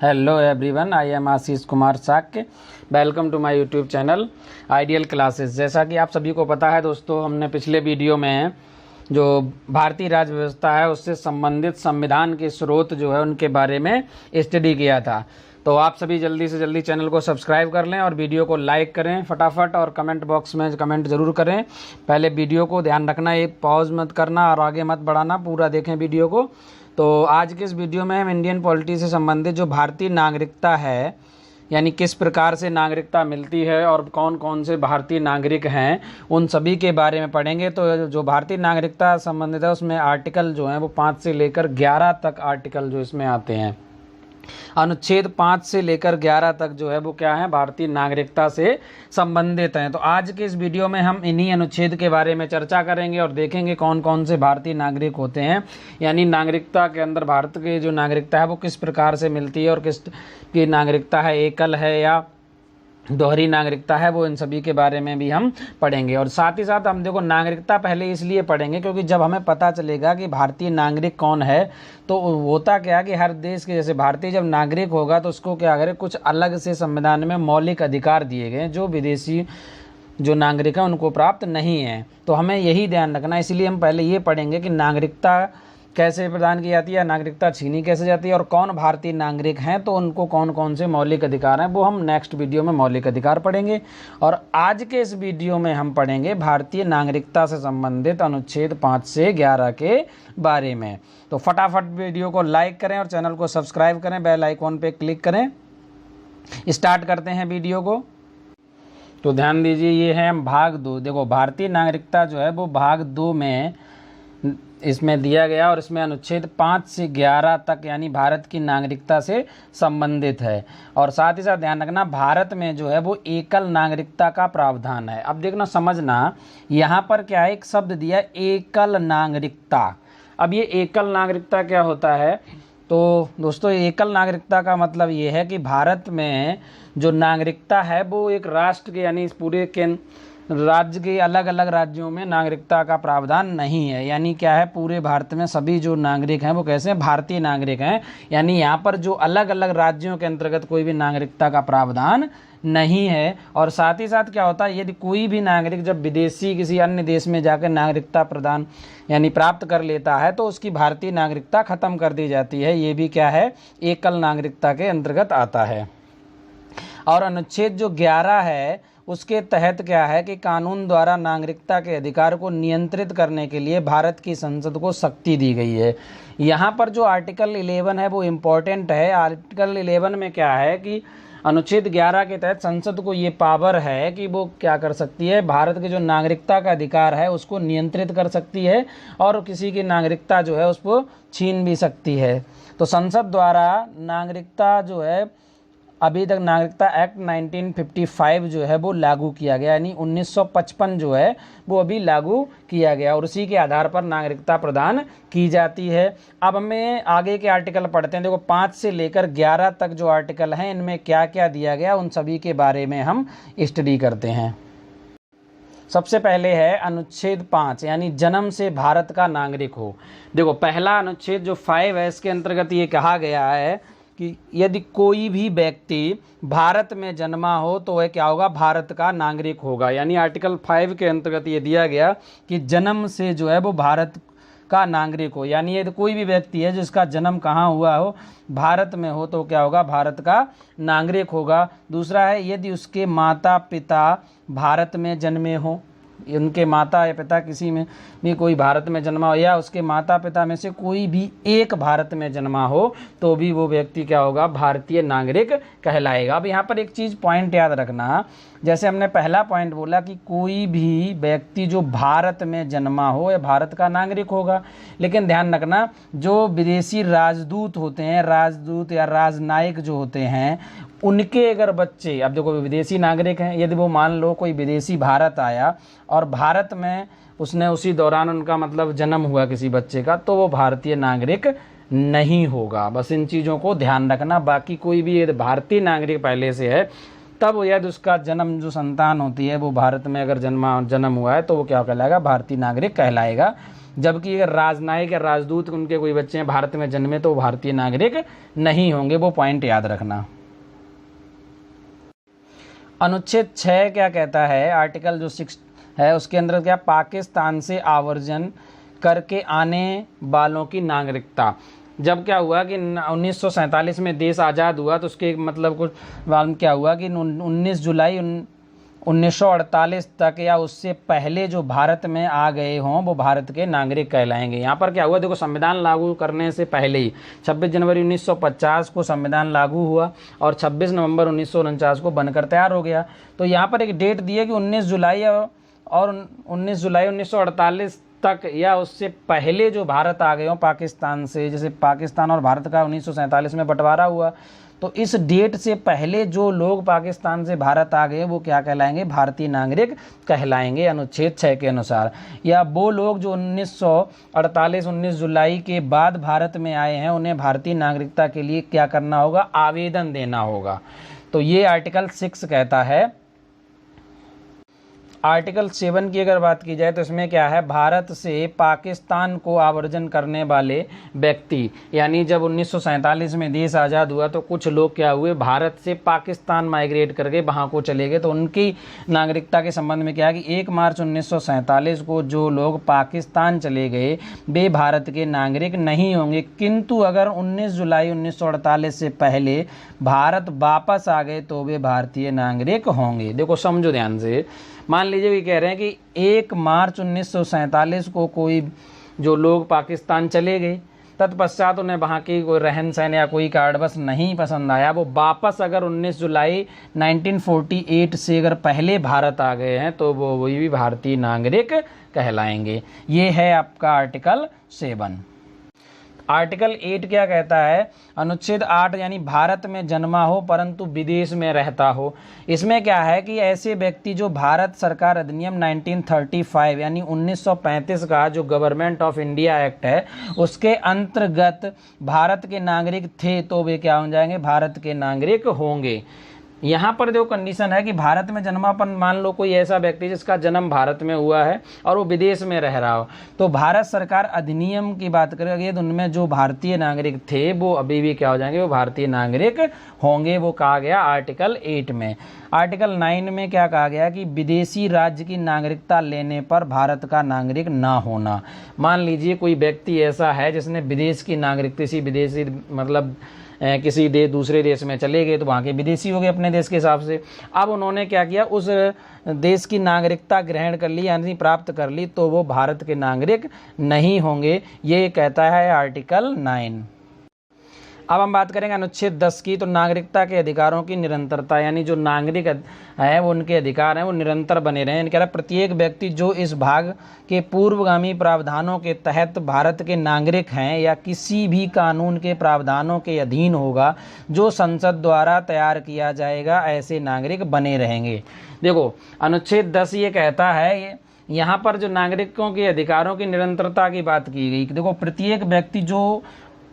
Hello everyone, I am Ashish Kumar Shakya. Welcome to my YouTube channel ideal classes. जैसा कि आप सभी को पता है दोस्तों, हमने पिछले वीडियो में जो भारतीय राज्य व्यवस्था है उससे संबंधित संविधान के स्रोत जो है उनके बारे में स्टडी किया था। तो आप सभी जल्दी से जल्दी चैनल को सब्सक्राइब कर लें और वीडियो को लाइक करें फटाफट, और कमेंट बॉक्स में कमेंट ज़रूर करें। पहले वीडियो को ध्यान रखना, एक पॉज मत करना और आगे मत बढ़ाना, पूरा देखें वीडियो को। तो आज के इस वीडियो में हम इंडियन पॉलिटी से संबंधित जो भारतीय नागरिकता है, यानी किस प्रकार से नागरिकता मिलती है और कौन कौन से भारतीय नागरिक हैं, उन सभी के बारे में पढ़ेंगे। तो जो भारतीय नागरिकता संबंधित है उसमें आर्टिकल जो हैं वो 5 से लेकर 11 तक आर्टिकल जो इसमें आते हैं। अनुच्छेद 5 से लेकर 11 तक जो है वो क्या है, भारतीय नागरिकता से संबंधित हैं। तो आज के इस वीडियो में हम इन्हीं अनुच्छेद के बारे में चर्चा करेंगे और देखेंगे कौन कौन से भारतीय नागरिक होते हैं, यानी नागरिकता के अंदर भारत की जो नागरिकता है वो किस प्रकार से मिलती है और किस की नागरिकता है, एकल है या दोहरी नागरिकता है, वो इन सभी के बारे में भी हम पढ़ेंगे। और साथ ही साथ हम देखो नागरिकता पहले इसलिए पढ़ेंगे क्योंकि जब हमें पता चलेगा कि भारतीय नागरिक कौन है तो होता क्या कि हर देश के, जैसे भारतीय जब नागरिक होगा तो उसको क्या करे, कुछ अलग से संविधान में मौलिक अधिकार दिए गए जो विदेशी जो नागरिक हैं उनको प्राप्त नहीं है। तो हमें यही ध्यान रखना, इसलिए हम पहले ये पढ़ेंगे कि नागरिकता कैसे प्रदान की जाती है, नागरिकता छीनी कैसे जाती है और कौन भारतीय नागरिक हैं, तो उनको कौन कौन से मौलिक अधिकार हैं वो हम नेक्स्ट वीडियो में मौलिक अधिकार पढ़ेंगे। और आज के इस वीडियो में हम पढ़ेंगे भारतीय नागरिकता से संबंधित अनुच्छेद 5 से 11 के बारे में। तो फटाफट वीडियो को लाइक करें और चैनल को सब्सक्राइब करें, बेल आइकॉन पर क्लिक करें। स्टार्ट करते हैं वीडियो को। तो ध्यान दीजिए, ये है भाग 2। देखो भारतीय नागरिकता जो है वो भाग 2 में इसमें दिया गया और इसमें अनुच्छेद 5 से 11 तक यानी भारत की नागरिकता से संबंधित है। और साथ ही साथ ध्यान रखना, भारत में जो है वो एकल नागरिकता का प्रावधान है। अब देखना समझना, यहाँ पर क्या है, एक शब्द दिया एकल नागरिकता। अब ये एकल नागरिकता क्या होता है, तो दोस्तों एकल नागरिकता का मतलब ये है कि भारत में जो नागरिकता है वो एक राष्ट्र के यानी पूरे के राज्य के अलग अलग राज्यों में नागरिकता का प्रावधान नहीं है। यानी क्या है, पूरे भारत में सभी जो नागरिक हैं वो कैसे हैं, भारतीय नागरिक हैं। यानी यहाँ पर जो अलग अलग राज्यों के अंतर्गत कोई भी नागरिकता का प्रावधान नहीं है। और साथ ही साथ क्या होता है, यदि कोई भी नागरिक जब विदेशी किसी अन्य देश में जाकर नागरिकता प्रदान यानी प्राप्त कर लेता है तो उसकी भारतीय नागरिकता खत्म कर दी जाती है। ये भी क्या है, एकल नागरिकता के अंतर्गत आता है। और अनुच्छेद जो 11 है उसके तहत क्या है कि कानून द्वारा नागरिकता के अधिकार को नियंत्रित करने के लिए भारत की संसद को शक्ति दी गई है। यहाँ पर जो आर्टिकल 11 है वो इम्पोर्टेंट है। आर्टिकल 11 में क्या है कि अनुच्छेद 11 के तहत संसद को ये पावर है कि वो क्या कर सकती है, भारत के जो नागरिकता का अधिकार है उसको नियंत्रित कर सकती है और किसी की नागरिकता जो है उसको छीन भी सकती है। तो संसद द्वारा नागरिकता जो है, अभी तक नागरिकता एक्ट 1955 जो है वो लागू किया गया, यानी 1955 जो है वो अभी लागू किया गया और उसी के आधार पर नागरिकता प्रदान की जाती है। अब हमें आगे के आर्टिकल पढ़ते हैं। देखो 5 से लेकर 11 तक जो आर्टिकल हैं इनमें क्या क्या दिया गया उन सभी के बारे में हम स्टडी करते हैं। सबसे पहले है अनुच्छेद 5, यानी जन्म से भारत का नागरिक हो। देखो पहला अनुच्छेद जो 5 है इसके अंतर्गत ये कहा गया है कि यदि कोई भी व्यक्ति भारत में जन्मा हो तो वह क्या होगा, भारत का नागरिक होगा। यानी आर्टिकल 5 के अंतर्गत ये दिया गया कि जन्म से जो है वो भारत का नागरिक हो। यानी यदि कोई भी व्यक्ति है जिसका जन्म कहाँ हुआ हो, भारत में हो, तो क्या होगा, भारत का नागरिक होगा। दूसरा है यदि उसके माता पिता भारत में जन्मे हों, उनके माता या पिता किसी में भी कोई भारत में जन्मा हो या उसके माता पिता में से कोई भी एक भारत में जन्मा हो तो भी वो व्यक्ति क्या होगा, भारतीय नागरिक कहलाएगा। अब यहाँ पर एक चीज़ पॉइंट याद रखना, जैसे हमने पहला पॉइंट बोला कि कोई भी व्यक्ति जो भारत में जन्मा हो या भारत का नागरिक होगा, लेकिन ध्यान रखना जो विदेशी राजदूत होते हैं, राजदूत या राजनायक जो होते हैं, उनके अगर बच्चे, अब देखो विदेशी नागरिक हैं, यदि वो मान लो कोई विदेशी भारत आया और भारत में उसने उसी दौरान उनका मतलब जन्म हुआ किसी बच्चे का, तो वो भारतीय नागरिक नहीं होगा। बस इन चीज़ों को ध्यान रखना। बाकी कोई भी यदि भारतीय नागरिक पहले से है तब यदि उसका जन्म जो संतान होती है वो भारत में अगर जन्म हुआ है तो वो क्या कहलाएगा, भारतीय नागरिक कहलाएगा। जबकि अगर राजनयिक या राजदूत उनके कोई बच्चे हैं भारत में जन्मे तो वो भारतीय नागरिक नहीं होंगे। वो पॉइंट याद रखना। अनुच्छेद 6 क्या कहता है, आर्टिकल जो 6 है उसके अंदर क्या, पाकिस्तान से आवर्जन करके आने वालों की नागरिकता। जब क्या हुआ कि 1947 में देश आज़ाद हुआ तो उसके मतलब कुछ क्या हुआ कि 19 जुलाई 1948 तक या उससे पहले जो भारत में आ गए हों वो भारत के नागरिक कहलाएंगे। यहाँ पर क्या हुआ, देखो संविधान लागू करने से पहले ही 26 जनवरी 1950 को संविधान लागू हुआ और 26 नवंबर 1949 को बनकर तैयार हो गया। तो यहाँ पर एक डेट दी है कि 19 जुलाई और 19 जुलाई 1948 तक या उससे पहले जो भारत आ गए हों पाकिस्तान से, जैसे पाकिस्तान और भारत का 1947 में बंटवारा हुआ, तो इस डेट से पहले जो लोग पाकिस्तान से भारत आ गए वो क्या कहलाएंगे, भारतीय नागरिक कहलाएंगे अनुच्छेद 6 के अनुसार। या वो लोग जो 1948 19 जुलाई के बाद भारत में आए हैं उन्हें भारतीय नागरिकता के लिए क्या करना होगा, आवेदन देना होगा। तो ये आर्टिकल 6 कहता है। आर्टिकल 7 की अगर बात की जाए तो इसमें क्या है, भारत से पाकिस्तान को आवर्जन करने वाले व्यक्ति, यानी जब 1947 में देश आज़ाद हुआ तो कुछ लोग क्या हुए, भारत से पाकिस्तान माइग्रेट करके वहाँ को चले गए। तो उनकी नागरिकता के संबंध में क्या है कि 1 मार्च 1947 को जो लोग पाकिस्तान चले गए वे भारत के नागरिक नहीं होंगे, किंतु अगर 19 जुलाई 1948 से पहले भारत वापस आ गए तो वे भारतीय नागरिक होंगे। देखो समझो ध्यान से, मान लीजिए ये कह रहे हैं कि 1 मार्च 1947 को कोई जो लोग पाकिस्तान चले गए, तत्पश्चात उन्हें वहाँ की कोई रहन सहन या कोई कार्ड बस नहीं पसंद आया, वो वापस अगर 19 जुलाई 1948 से अगर पहले भारत आ गए हैं तो वो वही भी भारतीय नागरिक कहलाएंगे। ये है आपका आर्टिकल 7। आर्टिकल 8 क्या कहता है, अनुच्छेद 8 यानी भारत में जन्मा हो परंतु विदेश में रहता हो। इसमें क्या है कि ऐसे व्यक्ति जो भारत सरकार अधिनियम 1935 यानी 1935 का जो गवर्नमेंट ऑफ इंडिया एक्ट है उसके अंतर्गत भारत के नागरिक थे तो वे क्या हो जाएंगे, भारत के नागरिक होंगे। यहाँ पर जो कंडीशन है कि भारत में जन्मापन, मान लो कोई ऐसा व्यक्ति जिसका जन्म भारत में हुआ है और वो विदेश में रह रहा हो, तो भारत सरकार अधिनियम की बात करेंगे तो उनमें जो भारतीय नागरिक थे वो अभी भी क्या हो जाएंगे, वो भारतीय नागरिक होंगे। वो कहा गया आर्टिकल 8 में। आर्टिकल 9 में क्या कहा गया कि विदेशी राज्य की नागरिकता लेने पर भारत का नागरिक ना होना। मान लीजिए कोई व्यक्ति ऐसा है जिसने विदेश की नागरिकता, विदेशी मतलब किसी दूसरे देश में चले गए तो वहाँ के विदेशी हो गए अपने देश के हिसाब से। अब उन्होंने क्या किया, उस देश की नागरिकता ग्रहण कर ली यानी प्राप्त कर ली, तो वो भारत के नागरिक नहीं होंगे। ये कहता है आर्टिकल 9। अब हम बात करेंगे अनुच्छेद 10 की। तो नागरिकता के अधिकारों की निरंतरता, यानी जो नागरिक है वो उनके अधिकार हैं वो निरंतर बने रहें। कह रहा प्रत्येक व्यक्ति जो इस भाग के पूर्वगामी प्रावधानों के तहत भारत के नागरिक हैं या किसी भी कानून के प्रावधानों के अधीन होगा जो संसद द्वारा तैयार किया जाएगा, ऐसे नागरिक बने रहेंगे। देखो अनुच्छेद 10 ये कहता है, यहाँ पर जो नागरिकों के अधिकारों की निरंतरता की बात की गई। देखो प्रत्येक व्यक्ति जो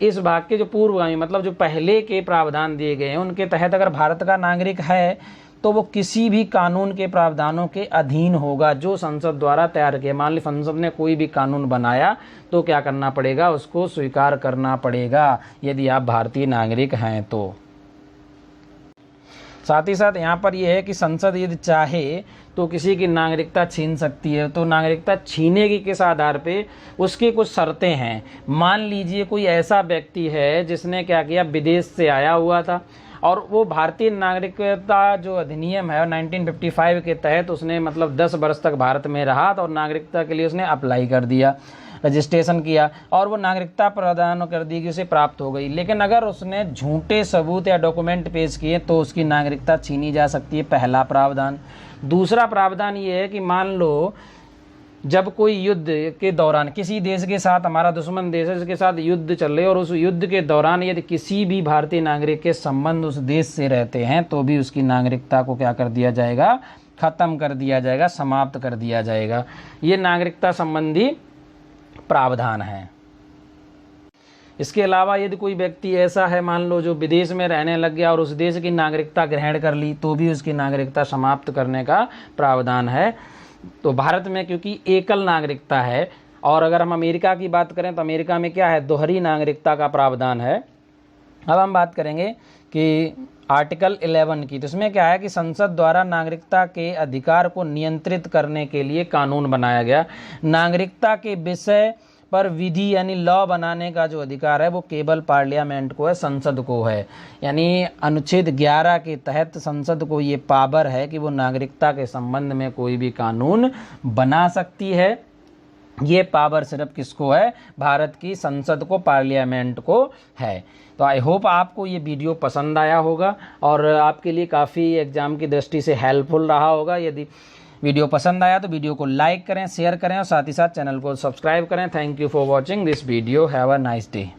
इस भाग के जो पूर्वगामी मतलब जो पहले के प्रावधान दिए गए हैं उनके तहत अगर भारत का नागरिक है तो वो किसी भी कानून के प्रावधानों के अधीन होगा जो संसद द्वारा तैयार किया। मान ली संसद ने कोई भी कानून बनाया तो क्या करना पड़ेगा, उसको स्वीकार करना पड़ेगा यदि आप भारतीय नागरिक हैं तो। साथ ही साथ यहाँ पर यह है कि संसद यदि चाहे तो किसी की नागरिकता छीन सकती है। तो नागरिकता छीने की किस आधार पे, उसकी कुछ शर्तें हैं। मान लीजिए कोई ऐसा व्यक्ति है जिसने क्या किया, विदेश से आया हुआ था और वो भारतीय नागरिकता जो अधिनियम है 1955 के तहत उसने मतलब 10 वर्ष तक भारत में रहा और नागरिकता के लिए उसने अप्लाई कर दिया, रजिस्ट्रेशन किया और वो नागरिकता प्रदान कर दी कि उसे प्राप्त हो गई। लेकिन अगर उसने झूठे सबूत या डॉक्यूमेंट पेश किए तो उसकी नागरिकता छीनी जा सकती है, पहला प्रावधान। दूसरा प्रावधान ये है कि मान लो जब कोई युद्ध के दौरान किसी देश के साथ, हमारा दुश्मन देश है जिसके साथ युद्ध चल रहे और उस युद्ध के दौरान यदि किसी भी भारतीय नागरिक के संबंध उस देश से रहते हैं तो भी उसकी नागरिकता को क्या कर दिया जाएगा, खत्म कर दिया जाएगा, समाप्त कर दिया जाएगा। ये नागरिकता संबंधी प्रावधान है। इसके अलावा यदि कोई व्यक्ति ऐसा है मान लो जो विदेश में रहने लग गया और उस देश की नागरिकता ग्रहण कर ली तो भी उसकी नागरिकता समाप्त करने का प्रावधान है। तो भारत में क्योंकि एकल नागरिकता है, और अगर हम अमेरिका की बात करें तो अमेरिका में क्या है, दोहरी नागरिकता का प्रावधान है। अब हम बात करेंगे कि आर्टिकल 11 की, तो इसमें क्या है कि संसद द्वारा नागरिकता के अधिकार को नियंत्रित करने के लिए कानून बनाया गया। नागरिकता के विषय पर विधि यानी लॉ बनाने का जो अधिकार है वो केवल पार्लियामेंट को है, संसद को है। यानी अनुच्छेद 11 के तहत संसद को ये पावर है कि वो नागरिकता के संबंध में कोई भी कानून बना सकती है। ये पावर सिर्फ किसको है, भारत की संसद को, पार्लियामेंट को है। तो आई होप आपको ये वीडियो पसंद आया होगा और आपके लिए काफ़ी एग्जाम की दृष्टि से हेल्पफुल रहा होगा। यदि वीडियो पसंद आया तो वीडियो को लाइक करें, शेयर करें और साथ ही साथ चैनल को सब्सक्राइब करें। Thank you for watching this video. Have a nice day.